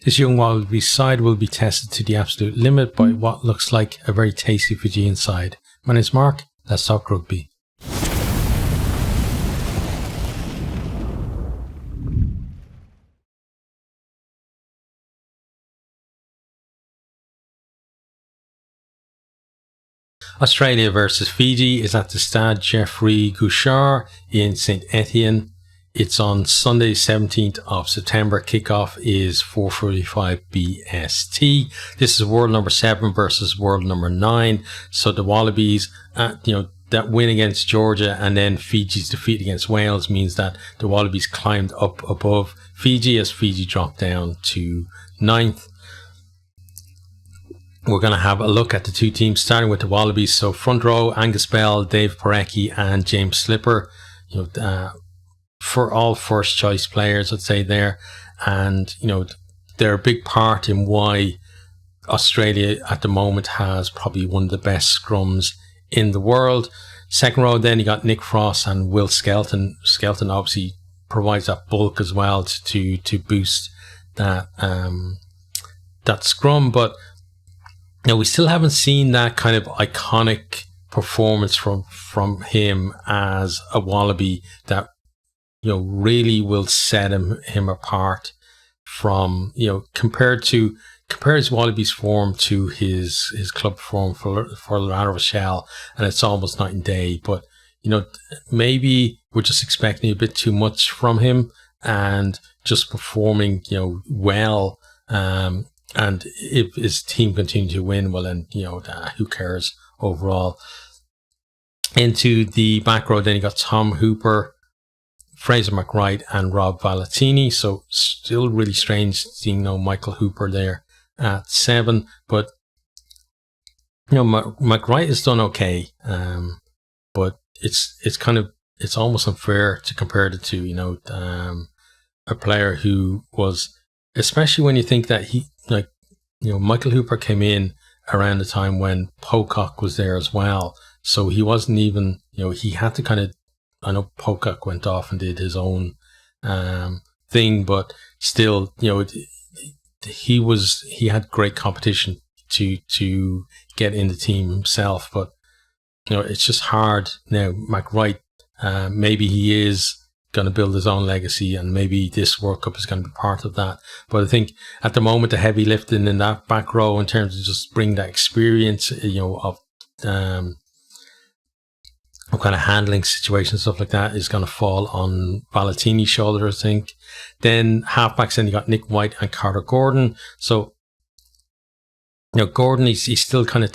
This young Wallaby side will be tested to the absolute limit by what looks like a very tasty Fijian side. My name's Mark, let's talk rugby. Australia versus Fiji is at the Stade Geoffrey Gouchard in St. Etienne. It's on Sunday, 17th of September. Kickoff is 4:45 BST. This is world number 7 versus world number 9. So the Wallabies, that win against Georgia and then Fiji's defeat against Wales means that the Wallabies climbed up above Fiji as Fiji dropped down to 9th. We're going to have a look at the two teams, starting with the Wallabies. So front row, Angus Bell, Dave Porecki and James Slipper. For all first choice players, I'd say there. And, they're a big part in why Australia at the moment has probably one of the best scrums in the world. Second row, then you got Nick Frost and Will Skelton. Skelton obviously provides that bulk as well to boost that scrum. But we still haven't seen that kind of iconic performance from him as a Wallaby that really will set him apart from compared his Wallabies form to his club form for La Rochelle, and it's almost night and day. But maybe we're just expecting a bit too much from him and just performing well. And if his team continue to win, well, then, who cares overall? Into the back row, then you got Tom Hooper, Fraser McWright, and Rob Valentini. So still really strange seeing Michael Hooper there at 7. But, McWright has done okay. But it's almost unfair to compare the two, a player who was, especially when you think that Michael Hooper came in around the time when Pocock was there as well. So he wasn't even, he had to I know Pocock went off and did his own thing, but still, he had great competition to get in the team himself. But, it's just hard now. McWright, maybe he is going to build his own legacy, and maybe this World Cup is going to be part of that. But I think at the moment, the heavy lifting in that back row in terms of just bring that experience, of kind of handling situations, stuff like that, is going to fall on Valentini's shoulder, I think. Then halfbacks, then you got Nick White and Carter Gordon. So, Gordon, he's still kind of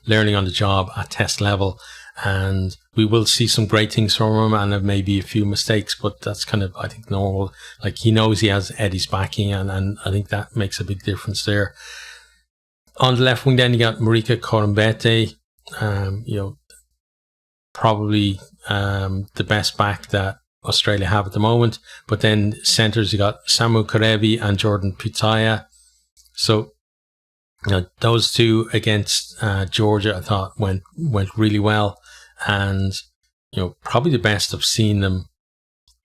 learning on the job at test level, and we will see some great things from him and maybe a few mistakes, but that's kind of, I think, normal. Like, he knows he has Eddie's backing, and I think that makes a big difference there. On the left wing, then you got Marika Korombete, probably the best back that Australia have at the moment. But then centres, you got Samu Karevi and Jordan Pitaya. So, those two against Georgia, I thought went really well, and probably the best I've seen them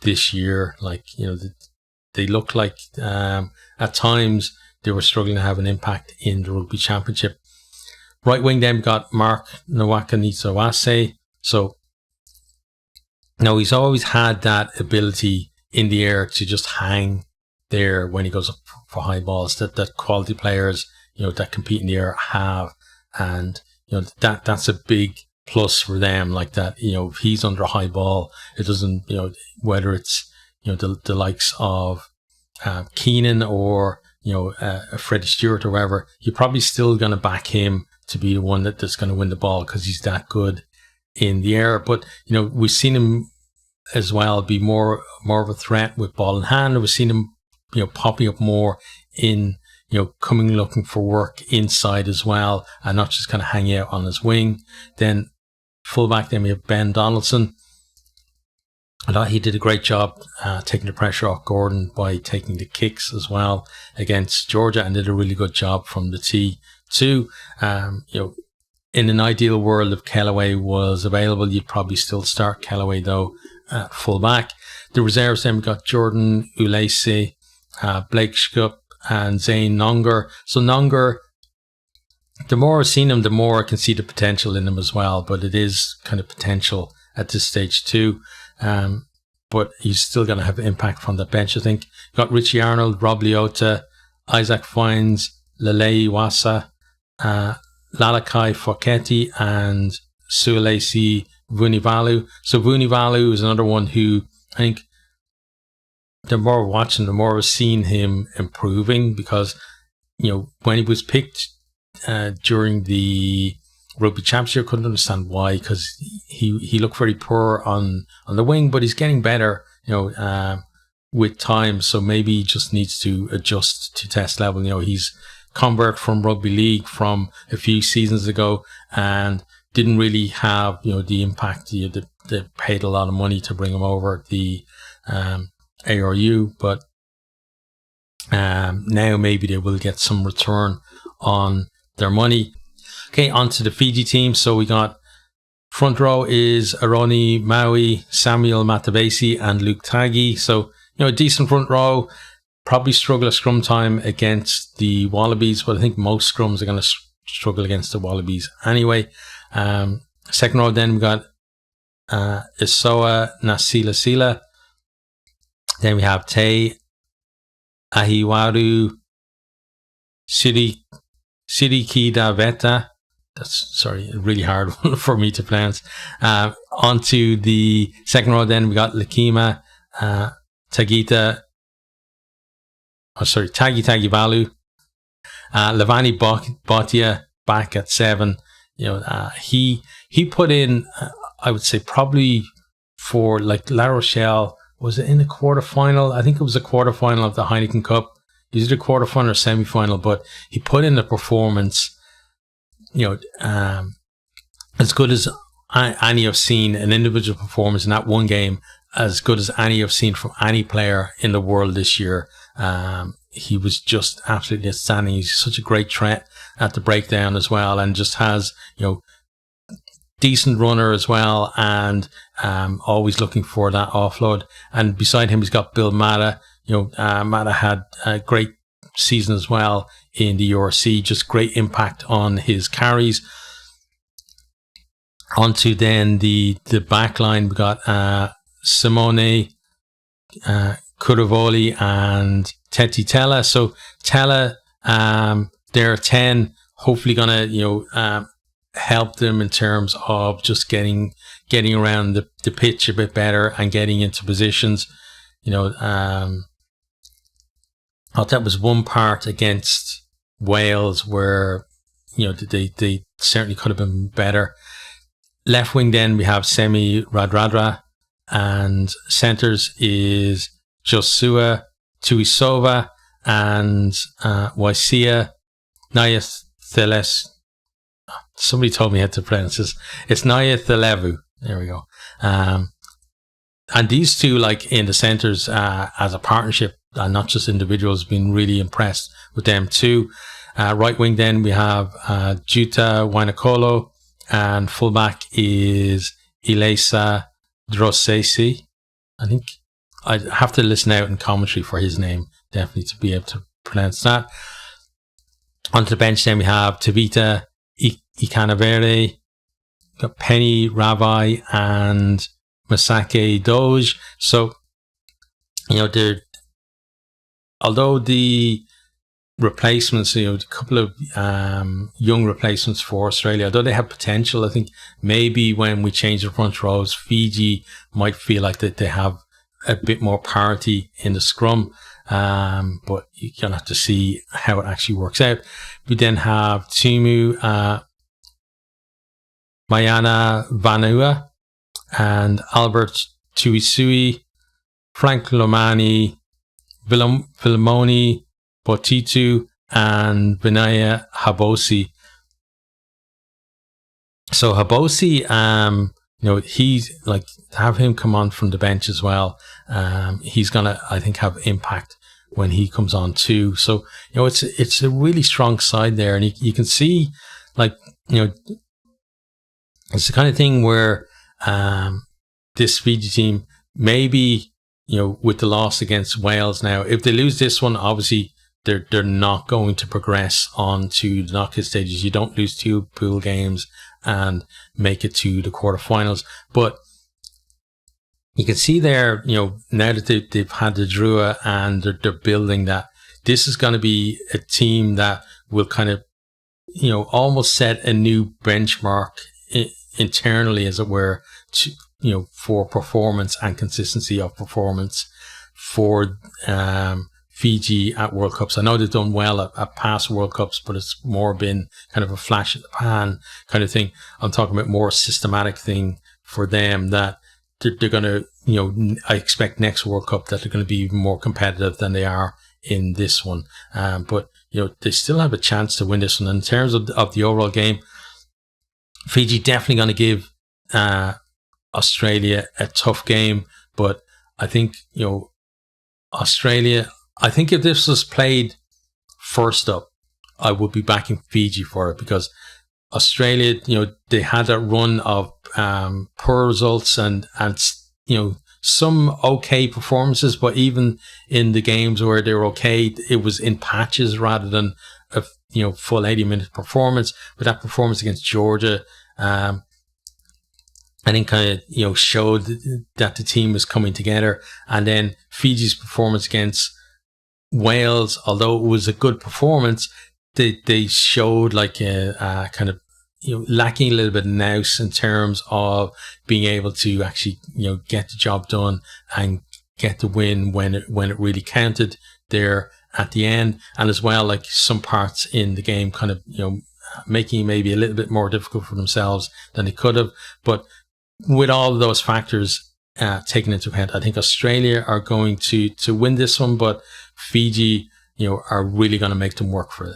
this year. Like, they look like at times they were struggling to have an impact in the Rugby Championship. Right wing, then got Mark Nwakanitawase. So now he's always had that ability in the air to just hang there when he goes up for high balls that quality players that compete in the air have, and that's a big plus for them. Like that, if he's under a high ball, it doesn't, whether it's the likes of Keenan or Freddie Stewart or whatever, you're probably still going to back him to be the one that's going to win the ball because he's that good in the air. But we've seen him as well be more of a threat with ball in hand. We've seen him popping up more in coming looking for work inside as well, and not just kind of hanging out on his wing. Then fullback, then we have Ben Donaldson. I thought he did a great job taking the pressure off Gordon by taking the kicks as well against Georgia, and did a really good job from the tee too. In an ideal world, if Kellaway was available, you'd probably still start Kellaway though at fullback. The reserves, then we got Jordan Ulese, Blake Schupp, and Zane Nonger. So Nonger, the more I've seen him, the more I can see the potential in him as well. But it is kind of potential at this stage too. But he's still going to have impact from the bench, I think. You've got Richie Arnold, Rob Leota, Isaac Fines, Lele Wasa, Lalakai Foketi, and Suolesi Vunivalu. So Vunivalu is another one who I think the more we're watching, the more we've seen him improving, because, you know, when he was picked during the Rugby Championship, I couldn't understand why, because he looked very poor on the wing, but he's getting better, you know, with time. So maybe he just needs to adjust to test level. You know, he's convert from rugby league from a few seasons ago and didn't really have, you know, the impact. They paid a lot of money to bring him over the ARU, but now maybe they will get some return on their money. Okay, on to the Fiji team. So we got front row is Aroni Maui, Samuel Matavesi, and Luke Taggi. So, you know, a decent front row. Probably struggle at scrum time against the Wallabies, but I think most scrums are going to struggle against the Wallabies anyway. Second row, then we got Isoa Nasila. Then we have Te Ahiwaru Sirikida Veta. That's, sorry, a really hard one for me to pronounce. Onto the second row, then we got Lakima Tagita. Tagi Valu. Lavani Bhatia back at 7. You know, he put in, I would say, probably for like La Rochelle, was it in the quarterfinal? I think it was a quarterfinal of the Heineken Cup. He was either quarterfinal or semi-final, but he put in a performance, you know, as good as any I've seen, an individual performance in that one game, as good as any I've seen from any player in the world this year. He was just absolutely outstanding. He's such a great threat at the breakdown as well, and just has, you know, decent runner as well, and always looking for that offload. And beside him, he's got Bill Mata. You know, Mata had a great season as well in the URC, just great impact on his carries. Onto then the back line, we got Simone Kuravoli and Teti Tella. So Tella, they're 10, hopefully gonna, you know, help them in terms of just getting around the pitch a bit better and getting into positions. You know, I thought that was one part against Wales where, you know, they certainly could have been better. Left wing, then we have Semi Radradra, and centres is Josua Tuisova and Waisia Nayathiles. Somebody told me how to pronounce this. It's Nayathilevu. There we go. And these two, like in the centres as a partnership, and not just individuals, been really impressed with them too. Right wing, then we have Juta Wainakolo, and fullback is Ilesa Drossesi. I think I'd have to listen out in commentary for his name, definitely, to be able to pronounce that. Onto the bench, then we have Tavita Ikanavere, got Penny Ravi, and Masake Doge. So, you know, although the replacements, you know, a couple of young replacements for Australia, although they have potential, I think maybe when we change the front rows, Fiji might feel like that they have a bit more parity in the scrum, but you're gonna have to see how it actually works out. We then have Timu Mayana Vanua and Albert Tuisui, Frank Lomani, Vilmoni Botitu, and Vinaya Habosi. So Habosi, you know, he's like, to have him come on from the bench as well. He's gonna, I think, have impact when he comes on too. So, you know, it's a really strong side there, and you can see, like, you know, it's the kind of thing where this Fiji team, maybe, you know, with the loss against Wales now, if they lose this one, obviously they're not going to progress on to the knockout stages. You don't lose 2 pool games and make it to the quarterfinals. But you can see there, now that they've had the Drua and they're building that, this is going to be a team that will kind of, almost set a new benchmark internally, as it were, to, for performance and consistency of performance for Fiji at World Cups. I know they've done well at past World Cups, but it's more been kind of a flash in the pan kind of thing. I'm talking about more systematic thing for them, that they're going to, I expect next World Cup that they're going to be even more competitive than they are in this one. But, they still have a chance to win this one. And in terms of the overall game, Fiji definitely going to give Australia a tough game. But I think, Australia, I think if this was played first up, I would be backing Fiji for it, because Australia, they had a run of poor results and some okay performances, but even in the games where they were okay, it was in patches rather than a full 80-minute performance. But that performance against Georgia, I think kind of showed that the team was coming together. And then Fiji's performance against Wales, although it was a good performance, they showed like a kind of lacking a little bit of nous in terms of being able to actually get the job done and get the win when it really counted there at the end. And as well, like some parts in the game kind of making it maybe a little bit more difficult for themselves than they could have. But with all of those factors taken into account, I think Australia are going to win this one, but Fiji are really going to make them work for it.